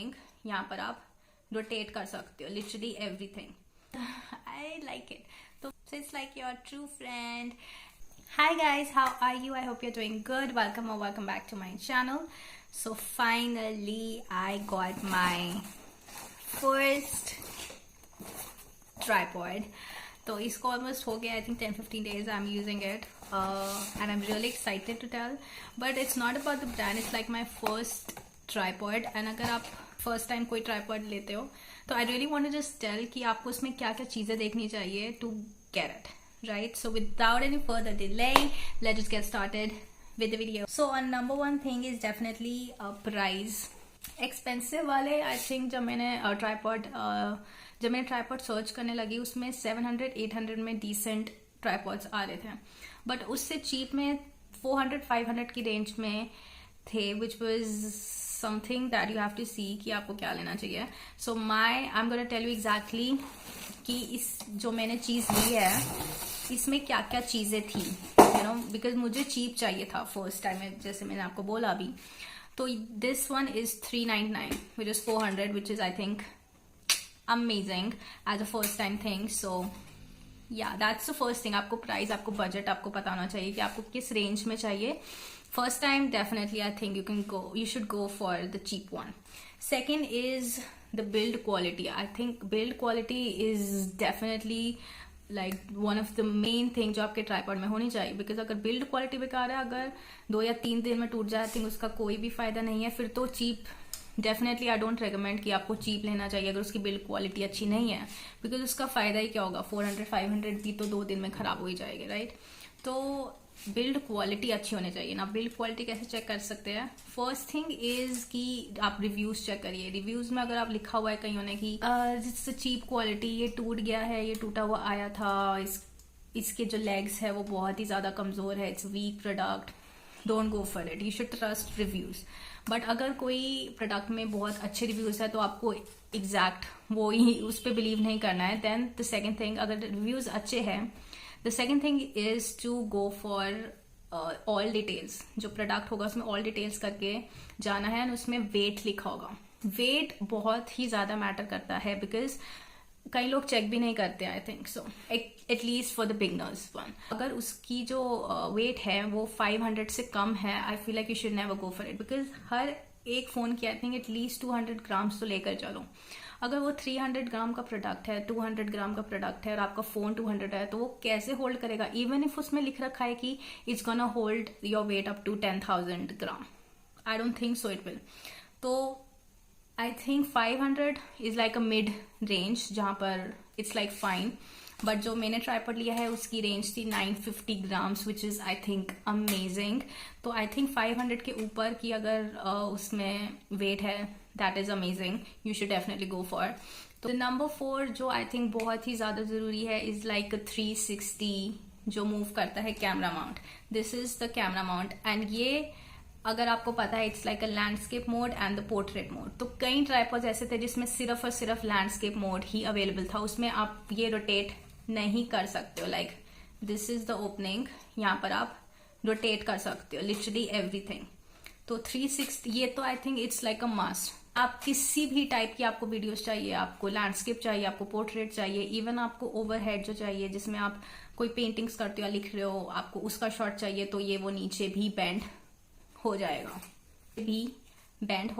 Opening, यहाँ पर आप रोटेट कर सकते हो, literally everything. I like it. तो it's like your true friend. Hi guys, how are you? I hope you're doing good. Welcome back to my channel. So finally I got my first tripod. तो इसको almost हो गया, I think 10-15 days I'm using it, and I'm really excited to tell. But it's not about the brand, it's like my first tripod. And अगर आप first time कोई tripod लेते हो तो I really want to just tell कि आपको उसमें क्या क्या चीज़ें देखनी चाहिए to get it. Right, so without any further delay, let's just get started with the video. So our number one thing is definitely price. Expensive वाले I think जब मैंने ट्राईपॉड सर्च करने लगी उसमें 700-800 में decent ट्राईपॉड्स आ रहे थे, but उससे चीप में 400-500 की रेंज में थे, which was something that you have to see कि आपको क्या लेना चाहिए. So I'm gonna tell you exactly कि इस जो मैंने चीज़ ली है इसमें क्या क्या चीज़ें थी, यू नो, बिकॉज मुझे चीप चाहिए था फर्स्ट टाइम में, जैसे मैंने आपको बोला अभी. तो this one is 399 which is 400, which is I think amazing as a first time thing. So yeah that's the first thing. आपको प्राइस, आपको बजट, आपको पता होना चाहिए कि आपको किस रेंज में चाहिए. First time definitely I think you should go for the cheap one. Second is the build quality. I think build quality is definitely like one of the main thing जो आपके ट्राईपॉड में होनी चाहिए, because अगर build quality बेकार है, अगर 2 या 3 दिन में टूट जाए, आई थिंक उसका कोई भी फायदा नहीं है. फिर तो cheap definitely I don't recommend कि आपको चीप लेना चाहिए अगर उसकी बिल्ड क्वालिटी अच्छी नहीं है, बिकॉज उसका फायदा ही क्या होगा. 400-500 भी तो 2 दिन में खराब हो ही जाएगी, राइट. तो बिल्ड क्वालिटी अच्छी होनी चाहिए ना. बिल्ड क्वालिटी कैसे चेक कर सकते हैं? फर्स्ट थिंग इज कि आप रिव्यूज चेक करिए. रिव्यूज में अगर आप लिखा हुआ है कहीं ने कि इट्स चीप क्वालिटी, ये टूट गया है, ये टूटा हुआ आया था, इसके जो लेग्स है वो बहुत ही ज्यादा कमजोर है, it's weak product, don't go for it. You should trust reviews. But अगर कोई प्रोडक्ट में बहुत अच्छे रिव्यूज है तो आपको एग्जैक्ट वो ही उस पर बिलीव नहीं करना है. देन द सेकेंड थिंग, अगर रिव्यूज अच्छे हैं, the second thing is to go for all details. जो प्रोडक्ट होगा उसमें ऑल डिटेल्स करके जाना है, और उसमें वेट लिखा होगा. वेट बहुत ही ज्यादा मैटर करता है, बिकॉज कई लोग चेक भी नहीं करते, I think so, at least for the beginners one. अगर उसकी जो वेट है वो 500 से कम है, I feel like you should never go for it, because हर एक फोन की आई थिंक एटलीस्ट 200 ग्राम्स तो लेकर चलो. अगर वो 300 ग्राम का प्रोडक्ट है, 200 ग्राम का प्रोडक्ट है, और आपका फोन 200 है, तो वो कैसे होल्ड करेगा? इवन इफ उसमें लिख रखा है कि it's gonna hold your weight up to 10,000 gram, I don't think so it will. तो I think 500 is like a mid range जहां पर इट्स लाइक फाइन. बट जो मैंने ट्राईपॉड लिया है उसकी रेंज थी 950 grams, which is I think amazing. तो आई थिंक 500 के ऊपर की अगर उसमें वेट है, that is amazing. You should definitely go for. तो नंबर 4 जो आई थिंक बहुत ही ज्यादा जरूरी है इज लाइक 360 जो मूव करता है camera mount. This is the camera mount, and ये अगर आपको पता है it's like a landscape mode and the portrait mode. तो कई ट्राईपॉड्स ऐसे थे जिसमें सिर्फ और सिर्फ लैंडस्केप मोड ही अवेलेबल था, उसमें आप ये रोटेट नहीं कर सकते हो. Like this is the opening, यहाँ पर आप रोटेट कर सकते हो, लिटरली एवरीथिंग. तो 360 ये तो I think it's like a must. आप किसी भी टाइप की आपको वीडियोस चाहिए, आपको लैंडस्केप चाहिए, आपको पोर्ट्रेट चाहिए, इवन आपको ओवरहेड जो चाहिए जिसमें आप कोई पेंटिंग्स करते हो या लिख रहे हो, आपको उसका शॉट चाहिए, तो ये वो नीचे भी बेंड हो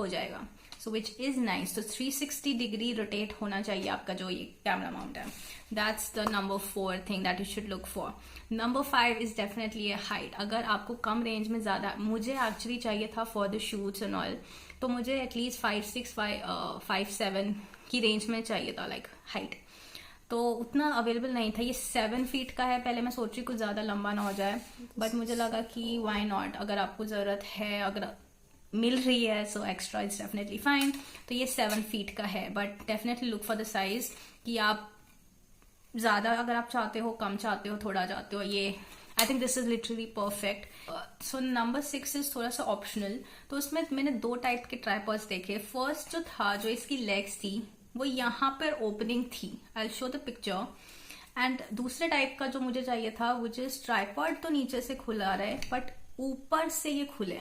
जाएगा, सो विच इज नाइस. तो 360 डिग्री रोटेट होना चाहिए आपका जो ये कैमरा माउंट है. That's the number 4 thing that you should look for. Number 5 is definitely A height. अगर आपको कम रेंज में ज्यादा, मुझे एक्चुअली चाहिए था for the shoots and all, तो मुझे एटलीस्ट 5'6", 5'7" की रेंज में चाहिए था, लाइक हाइट. तो उतना अवेलेबल नहीं था. ये 7 फीट का है. पहले मैं सोच रही कुछ ज्यादा लंबा ना हो जाए, बट मुझे लगा कि वाई नॉट, अगर आपको जरूरत है, अगर मिल रही है, so extra is definitely fine. तो ये 7 फीट का है, but definitely look for the size कि आप ज्यादा अगर आप चाहते हो, कम चाहते हो, थोड़ा चाहते हो, ये I think this is literally perfect. So number 6 is थोड़ा सा ऑप्शनल. तो उसमें मैंने 2 टाइप के ट्राईपॉड्स देखे. फर्स्ट जो था, जो इसकी लेग्स थी वो यहाँ पर ओपनिंग थी, I show the picture. And दूसरे टाइप का जो मुझे चाहिए था, विच इज ट्राईपॉड तो नीचे से खुला रहा है बट ऊपर से ये खुले.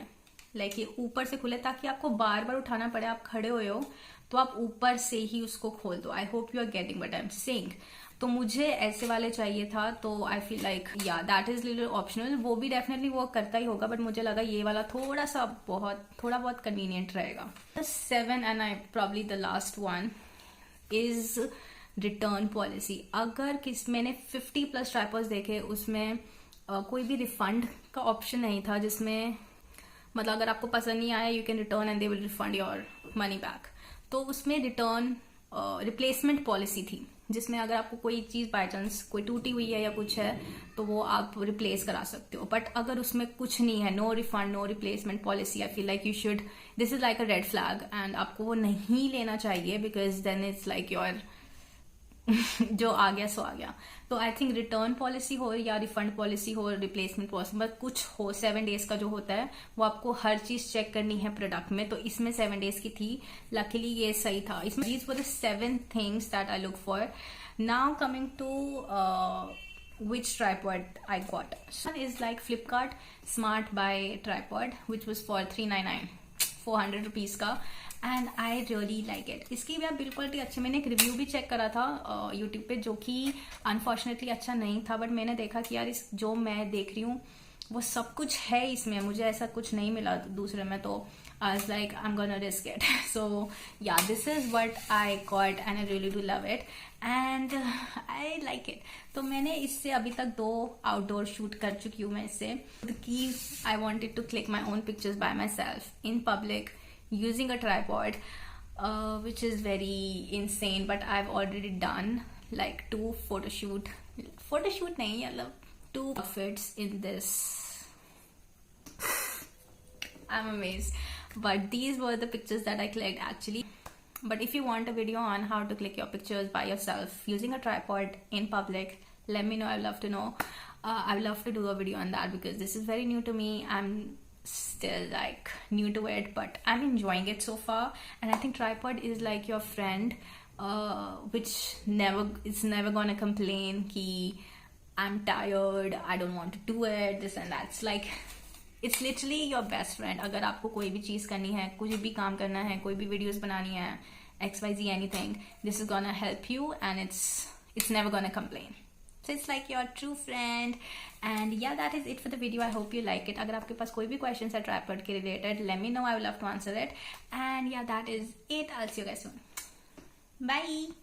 लाइक ये ऊपर से खुले ताकि आपको बार बार उठाना पड़े, आप खड़े हुए हो तो आप ऊपर से ही उसको खोल दो। I hope you are getting what I am saying. तो मुझे ऐसे वाले चाहिए था, तो आई फील लाइक या दैट इज लिटिल ऑप्शनल, वो भी डेफिनेटली वर्क करता ही होगा, बट मुझे लगा ये वाला थोड़ा बहुत कन्वीनियंट रहेगा। 7 and I probably the last one is return policy. अगर मैंने 50+ ट्राइपॉड्स देखे, उसमें कोई भी रिफंड का ऑप्शन नहीं था, जिसमें मतलब अगर आपको पसंद नहीं आया you can return and they will refund your money back. तो उसमें रिटर्न रिप्लेसमेंट पॉलिसी थी, जिसमें अगर आपको कोई चीज बाय चांस कोई टूटी हुई है या कुछ है तो वो आप रिप्लेस करा सकते हो। बट अगर उसमें कुछ नहीं है, no refund no replacement policy, I feel like you should, this is like a red flag and आपको वो नहीं लेना चाहिए, because then it's like your जो आ गया सो आ गया। तो आई थिंक रिटर्न पॉलिसी हो या रिफंड पॉलिसी हो, रिप्लेसमेंट पॉलिसी, बट कुछ हो 7 डेज का जो होता है वो आपको हर चीज चेक करनी है प्रोडक्ट में। तो इसमें 7 डेज की थी, लकीली ये सही था। इसमें these were the 7 things that I look for. Now coming to which tripod I got. One is like Flipkart Smart Buy tripod which was for 399, 400 rupees का, and I really like it. इसकी भी आप build quality अच्छी, मैंने एक review भी check करा था यूट्यूब पे, जो कि अनफॉर्चुनेटली अच्छा नहीं था, बट मैंने देखा कि यार इस जो मैं देख रही हूँ वो सब कुछ है इसमें, मुझे ऐसा कुछ नहीं मिला दूसरे में, तो I was like I am gonna risk it. So yeah this is what I got and I really do love it and I like it. तो मैंने इससे अभी तक 2 आउटडोर शूट कर चुकी हूँ मैं इससे, कि I wanted to click my own pictures by myself in public using a tripod, which is very insane, but I've already done like 2 photoshoot nahi matlab 2 outfits in this. I'm amazed, but these were the pictures that I clicked actually. But if you want a video on how to click your pictures by yourself using a tripod in public, let me know. I'd love to know. I'd love to do a video on that because this is very new to me. I'm still like new to it, but I'm enjoying it so far, and I think tripod is like your friend, which it's never gonna complain ki I'm tired, I don't want to do it, this and that's, like it's literally your best friend. अगर आपको कोई भी चीज करनी है, कुछ भी काम करना है, कोई भी वीडियोस बनानी है, XYZ anything, this is gonna help you and it's never gonna complain. So it's like your true friend. And yeah, that is it for the video. I hope you like it. अगर आपके पास कोई भी questions है tripod के related, let me know. I will love to answer it. And yeah, that is it. I'll see you guys soon. Bye.